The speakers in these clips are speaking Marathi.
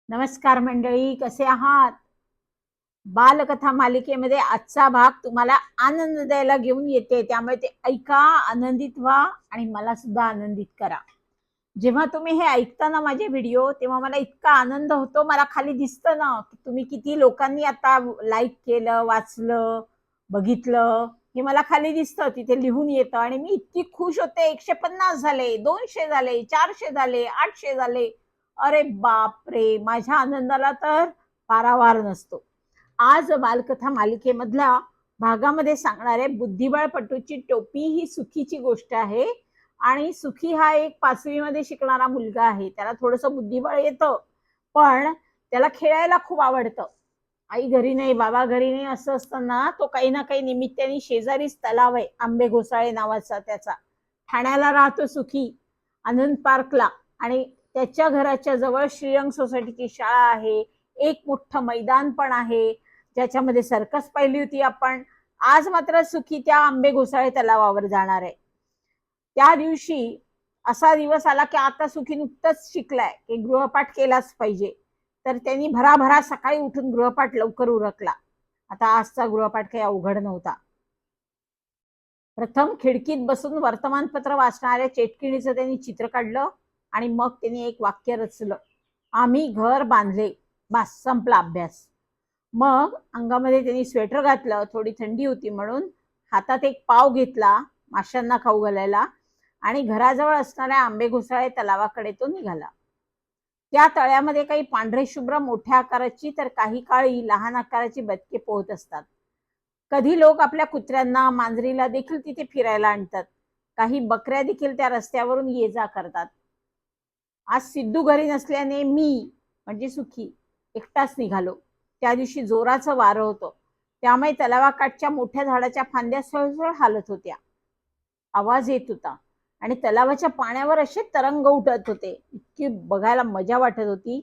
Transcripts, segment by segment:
नमस्कार मंडळी, कसे आहात? बालकथा मालिकेमध्ये आजचा भाग तुम्हाला आनंद द्यायला घेऊन येते, त्यामुळे ते ऐका, आनंदित व्हा आणि मला सुद्धा आनंदित करा. जेव्हा तुम्ही हे ऐकता ना माझे व्हिडिओ, तेव्हा मला इतका आनंद होतो. मला खाली दिसतं ना की तुम्ही किती लोकांनी आता लाईक केलं, वाचलं, बघितलं, हे मला खाली दिसतं, तिथे लिहून येतं आणि मी इतकी खुश होते. 150 झाले, 200 झाले, 400 झाले, 800 झाले. अरे बापरे, माझ्या आनंदाला तर पारावार नसतो. आज बालकथा मालिकेमधल्या भागामध्ये सांगणारे बुद्धिबळपटूची टोपी ही सुखीची गोष्ट आहे. आणि सुखी हा एक 5वी मध्ये शिकणारा मुलगा आहे. त्याला थोडंसं बुद्धिबळ येतं, पण त्याला खेळायला खूप आवडतं. आई घरी नाही, बाबा घरी नाही असं असताना तो काही ना काही निमित्ताने शेजारीच तलाव आहे, आंबे घोसाळे नावाचा त्याचा. ठाण्याला राहतो सुखी, आनंद पार्कला. आणि त्याच्या घराच्या जवळ श्रीरंग सोसायटीची शाळा आहे. एक मोठं मैदान पण आहे, ज्याच्यामध्ये सर्कस पाहिली होती आपण. आज मात्र सुखी त्या आंबे घोसाळे तलावावर जाणार आहे. त्या दिवशी असा दिवस आला की आता सुखी नुकतंच शिकलाय की गृहपाठ केलाच पाहिजे. तर त्यांनी भराभरा सकाळी उठून गृहपाठ लवकर उरकला. आता आजचा गृहपाठ काही अवघड नव्हता. प्रथम खिडकीत बसून वर्तमानपत्र वाचणाऱ्या चेटकिणीचं त्यांनी चित्र काढलं आणि मग त्यांनी एक वाक्य रचलं, आम्ही घर बांधले. बस, संपला अभ्यास. मग अंगामध्ये त्यांनी स्वेटर घातलं, थोडी थंडी होती म्हणून. हातात एक पाव घेतला माशांना खाऊ घालायला आणि घराजवळ असणाऱ्या आंबे घोसाळे तलावाकडे तो निघाला. त्या तळ्यामध्ये काही पांढरे शुभ्र मोठ्या आकाराची तर काही काळी लहान आकाराची बदके पोहत असतात. कधी लोक आपल्या कुत्र्यांना, मांजरीला देखील तिथे फिरायला आणतात. काही बकऱ्या देखील त्या रस्त्यावरून ये जा करतात. आज सिद्धू घरी नसल्याने मी म्हणजे सुखी एकटाच निघालो. त्या दिवशी जोराचं वारं होतं, त्यामुळे तलावाकाठच्या मोठ्या झाडाच्या फांद्या सळसळ हालत होत्या. आवाज येत होता आणि तलावाच्या पाण्यावर असे तरंग उठत होते. इतकी बघायला मजा वाटत होती.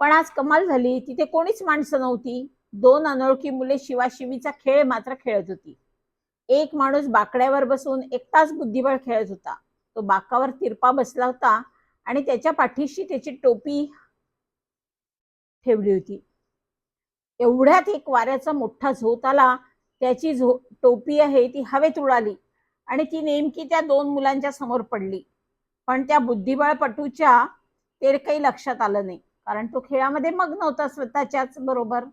पण आज कमाल झाली, तिथे कोणीच माणसं नव्हती. 2 अनोळखी मुले शिवाशिवीचा खेळ मात्र खेळत होती. एक माणूस बाकड्यावर बसून एकटाच बुद्धिबळ खेळत होता. तो बाकावर तिरपा बसला होता आणि त्याच्या पाठीशी त्याची टोपी ठेवली होती. एवढ्यात एक वाऱ्याचा मोठा झोत आला. त्याची टोपी आहे ती हवेत उडाली आणि ती नेमकी त्या 2 मुलांच्या समोर पडली. पण त्या बुद्धिबळपटूच्या ते काही लक्षात आलं नाही, कारण तो खेळामध्ये मग्न होता स्वतःच्याच बरोबर.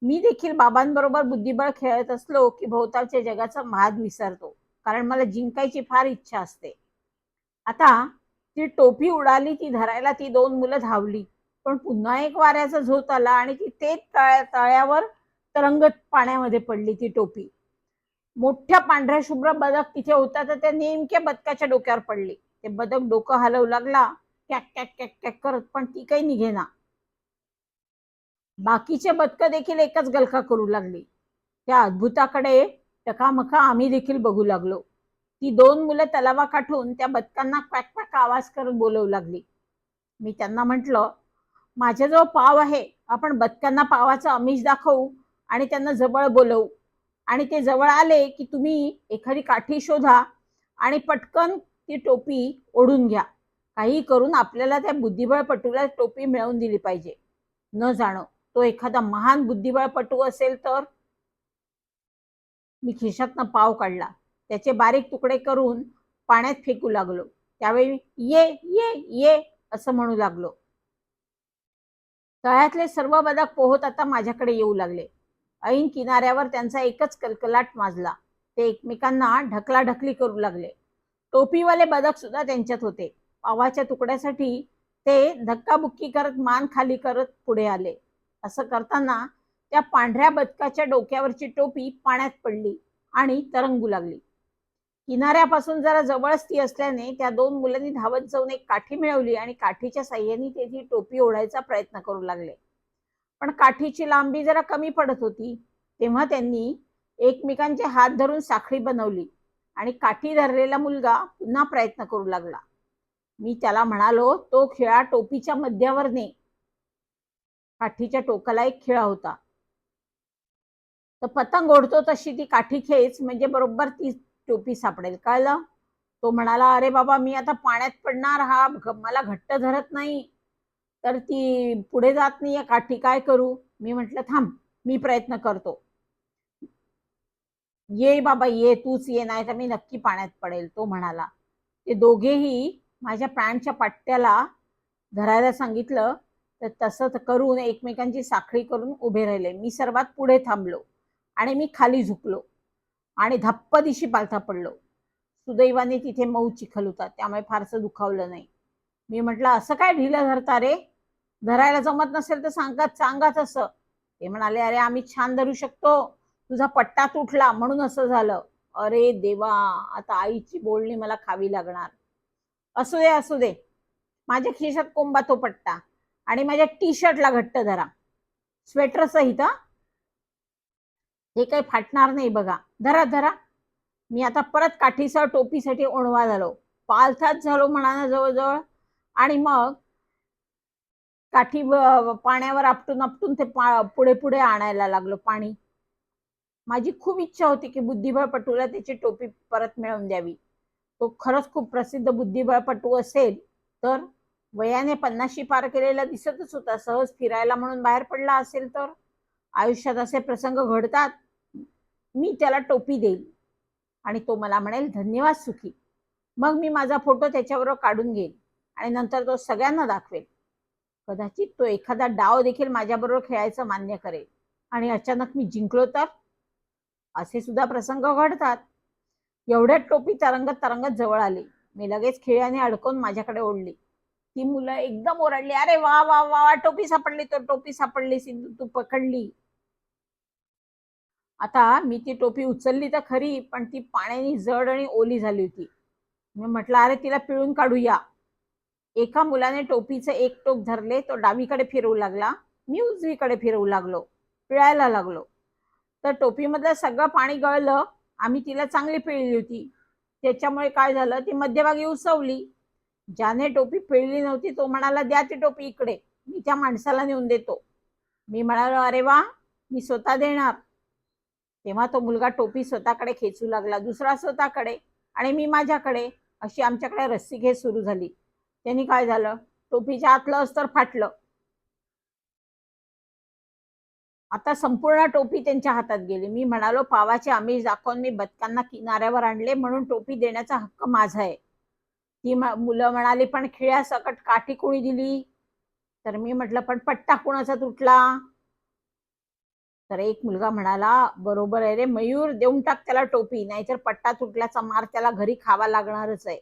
मी देखील बाबांबरोबर बुद्धिबळ खेळत असलो की भोवतालच्या जगाचा माज विसरतो, कारण मला जिंकायची फार इच्छा असते. आता ती टोपी उडाली, ती धरायला ती 2 मुलं धावली. पण पुन्हा एक वाऱ्याचा झोत आला आणि ती तेच तळ्यावर तरंगत पाण्यामध्ये पडली ती टोपी. मोठ्या पांढऱ्या शुभ्र बदक तिथे होता, तर त्या नेमक्या बदकाच्या डोक्यावर पडली. ते बदक डोकं हलवू लागला, कॅक कॅक कॅक कॅक करत, पण ती काही निघेना. बाकीचे बदक देखील एकच गलका करू लागली. त्या अद्भुताकडे टकामका आम्ही देखील बघू लागलो. ती 2 मुलं तलावाकाठून त्या बदकांना क्वॅक क्वॅक आवाज करत बोलवू लागली. मी त्यांना म्हटलं, माझ्याजवळ पाव आहे, आपण बदकांना पावाचं आमिष दाखवू आणि त्यांना जवळ बोलवू. आणि ते जवळ आले की तुम्ही एखादी काठी शोधा आणि पटकन ती टोपी ओढून घ्या. काही करून आपल्याला त्या बुद्धिबळपटूला टोपी मिळवून दिली पाहिजे. न जाणो तो एखादा महान बुद्धिबळपटू असेल तर. मी खिशातनं पाव काढला, त्याचे बारीक तुकडे करून पाण्यात फेकू लागलो. त्यावेळी ये ये ये असं म्हणू लागलो. तळ्यातले सर्व बदक पोहत आता माझ्याकडे येऊ लागले. ऐन किनाऱ्यावर त्यांचा एकच कलकलाट माजला. ते एकमेकांना ढकलाढकली करू लागले. टोपीवाले बदक सुद्धा त्यांच्यात होते. पावाच्या तुकड्यासाठी ते धक्काबुक्की करत मान खाली करत पुढे आले. असं करताना त्या पांढऱ्या बदकाच्या डोक्यावरची टोपी पाण्यात पडली आणि तरंगू लागली. किनाऱ्यापासून जरा जवळच ती असल्याने त्या 2 मुलांनी धावत जाऊन एक काठी मिळवली आणि काठीच्या साह्याने ते ती टोपी ओढायचा प्रयत्न करू लागले. पण काठीची लांबी जरा कमी पडत होती. तेव्हा त्यांनी एकमेकांचे हात धरून साखळी बनवली आणि काठी धरलेला मुलगा पुन्हा प्रयत्न करू लागला. मी त्याला म्हणालो, तो खिळा टोपीच्या मध्यावर ने. काठीच्या टोकाला एक खिळा होता. तर पतंग ओढतो तशी ती काठी खेच, म्हणजे बरोबर ती टोपी सापडेल, कळलं? तो म्हणाला, अरे बाबा, मी आता पाण्यात पडणार, हा मला घट्ट धरत नाही. तर ती पुढे जात नाहीये काठी, काय करू? मी म्हटलं थांब, मी प्रयत्न करतो. ये बाबा ये, तूच ये, नाही तर मी नक्की पाण्यात पडेल, तो म्हणाला. ते दोघेही माझ्या पॅन्टच्या पट्ट्याला धरायला सांगितलं, तर तसं करून एकमेकांची साखळी करून उभे राहिले. मी सर्वात पुढे थांबलो आणि मी खाली झुकलो आणि धप्प दिशी पालथा पडलो. सुदैवाने तिथे मऊ चिखल होता, त्यामुळे फारसं दुखावलं नाही. मी म्हटलं, असं काय ढिलं धरता रे? धरायला जमत नसेल तर सांगा तसं. ते म्हणाले, अरे आम्ही छान धरू शकतो, तुझा पट्टा तुटला म्हणून असं झालं. अरे देवा, आता आईची बोलणी मला खावी लागणार. असू दे, माझ्या खिशात कोंबा तो पट्टा आणि माझ्या टी शर्टला घट्ट धरा, स्वेटर सहित. हे काही फाटणार नाही बघा, धरा धरा. मी आता परत काठीसह टोपीसाठी ओणवा झालो, पालथाच झालो म्हणा जवळजवळ. आणि मग काठी पाण्यावर आपटून आपटून ते पुढे पुढे आणायला लागलो पाणी. माझी खूप इच्छा होती की बुद्धिबळपटूला त्याची टोपी परत मिळवून द्यावी. तो खरंच खूप प्रसिद्ध बुद्धिबळपटू असेल, तर वयाने 50शी पार केलेला दिसतच होता. सहज फिरायला म्हणून बाहेर पडला असेल तर. आयुष्यात असे प्रसंग घडतात. मी त्याला टोपी देईल आणि तो मला म्हणेल, धन्यवाद सुखी. मग मी माझा फोटो त्याच्याबरोबर काढून घेईल आणि नंतर तो सगळ्यांना दाखवेल. कदाचित तो एखादा डाव देखील माझ्याबरोबर खेळायचं मान्य करेल आणि अचानक मी जिंकलो तर. असे सुद्धा प्रसंग घडतात. एवढ्यात टोपी तरंगत तरंगत जवळ आली. मी लगेच खिळ्याने अडकून माझ्याकडे ओढली. ती मुलं एकदम ओरडली, अरे वा वा वा, टोपी सापडली, तो टोपी सापडली, सिंधू तू पकडली. आता मी ती टोपी उचलली तर खरी, पण ती पाण्याने जड आणि ओली झाली होती. मी म्हटलं, अरे तिला पिळून काढूया. एका मुलाने टोपीचे एक टोक धरले, तो डावीकडे फिरवू लागला, मी उजवीकडे फिरवू लागलो, पिळायला लागलो. तर टोपीमधलं सगळं पाणी गळलं. आम्ही तिला चांगली पिळली होती, त्याच्यामुळे काय झालं, ती मध्यभागी उसवली. ज्याने टोपी पिळली नव्हती तो म्हणाला, द्या ती टोपी इकडे, मी त्या माणसाला नेऊन देतो. मी म्हणालो, अरे वा, मी स्वतः देणार. तेव्हा तो मुलगा टोपी स्वतःकडे खेचू लागला, दुसरा स्वतःकडे आणि मी माझ्याकडे. अशी आमच्याकडे रस्सीखेच सुरू झाली. त्यांनी काय झालं, टोपीच्या आतलं अस्तर फाटलं. आता संपूर्ण टोपी त्यांच्या हातात गेली. मी म्हणालो, पावाचे आमिष दाखवून मी बदकांना किनाऱ्यावर आणले, म्हणून टोपी देण्याचा हक्क माझा आहे. ती मुलं म्हणाली, पण खिळ्यासकट काठी कोणी दिली? तर मी म्हटलं, पण पट्टा कोणाचा तुटला? तर एक मुलगा म्हणाला, बरोबर आहे रे मयूर, देऊन टाक त्याला टोपी, नाहीतर पट्टा तुटल्याचा मार त्याला घरी खावा लागणारच आहे.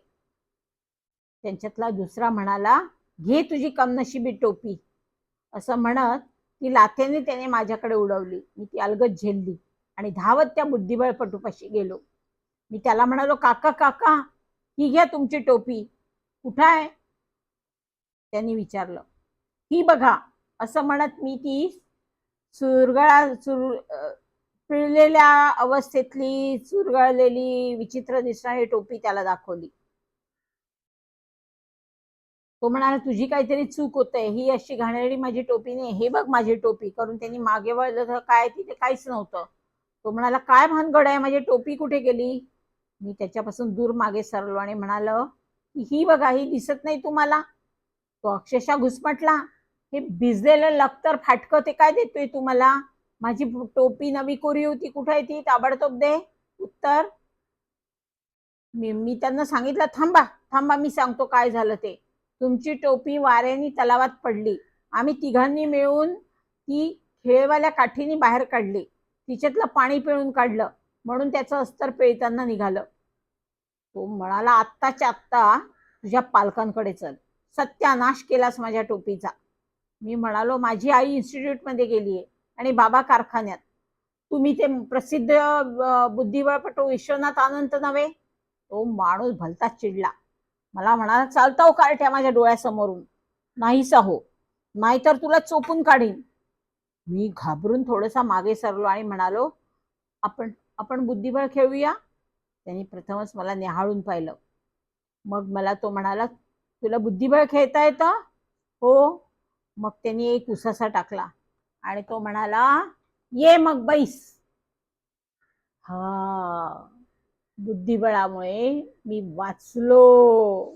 त्यांच्यातला दुसरा म्हणाला, घे तुझी कमनशिबी टोपी. असं म्हणत ती लाथेने त्याने माझ्याकडे उडवली. मी ती अलगद झेलली आणि धावत त्या बुद्धिबळपटूपाशी गेलो. मी त्याला म्हणालो, काका काका, ही घ्या तुमची टोपी. कुठं आहे? त्यांनी विचारलं. ही बघा. असं म्हणत मी ती पिळलेल्या अवस्थेतली चुरगळलेली विचित्र दिसणारी टोपी त्याला दाखवली. तो म्हणाला, तुझी काहीतरी चूक होते, ही अशी घाणेरडी माझी टोपी नाही, हे बघ माझी टोपी. करून त्यांनी मागे वळलं तर काय तिथे काहीच नव्हतं. तो म्हणाला, काय भानगड आहे, माझी टोपी कुठे गेली? मी त्याच्यापासून दूर मागे सरलो आणि म्हणालो, ही बघा, ही दिसत नाही तुम्हाला? तो अक्षरशः घुसमटला. हे भिजलेलं लक्तर फाटकं ते काय देतोय तुम्हाला? माझी टोपी नवी कोरी होती, कुठे आहे ती? ताबडतोब दे उत्तर. मी त्यांना सांगितलं, थांबा थांबा, मी सांगतो काय झालं ते. तुमची टोपी वाऱ्याने तलावात पडली. आम्ही तिघांनी मिळून ती खेळवाल्या काठीने बाहेर काढली, तिच्यातलं पाणी पिळून काढलं, म्हणून त्याचं अस्तर पिळताना निघालं. तो म्हणाला, आत्ताच्या आत्ता तुझ्या पालकांकडे चल, सत्यानाश केलास माझ्या टोपीचा. मी म्हणालो, माझी आई इन्स्टिट्यूटमध्ये गेलीये आणि बाबा कारखान्यात. तुम्ही ते प्रसिद्ध बुद्धिबळपटू विश्वनाथ आनंद नव्हे? तो माणूस भलताच चिडला. मला म्हणाला, चालताव कार्ट्या माझ्या डोळ्यासमोरून? नाहीसा हो, नाहीतर तुला चोपून काढीन. मी घाबरून थोडासा मागे सरलो आणि म्हणालो, आपण आपण बुद्धिबळ खेळूया. त्यांनी प्रथमच मला निहाळून पाहिलं. मग मला तो म्हणाला, तुला बुद्धिबळ खेळता येतं? हो. मग त्यांनी एक उसासा टाकला आणि तो म्हणाला, ये मग बैस. हा, बुद्धिबळामुळे मी वाचलो.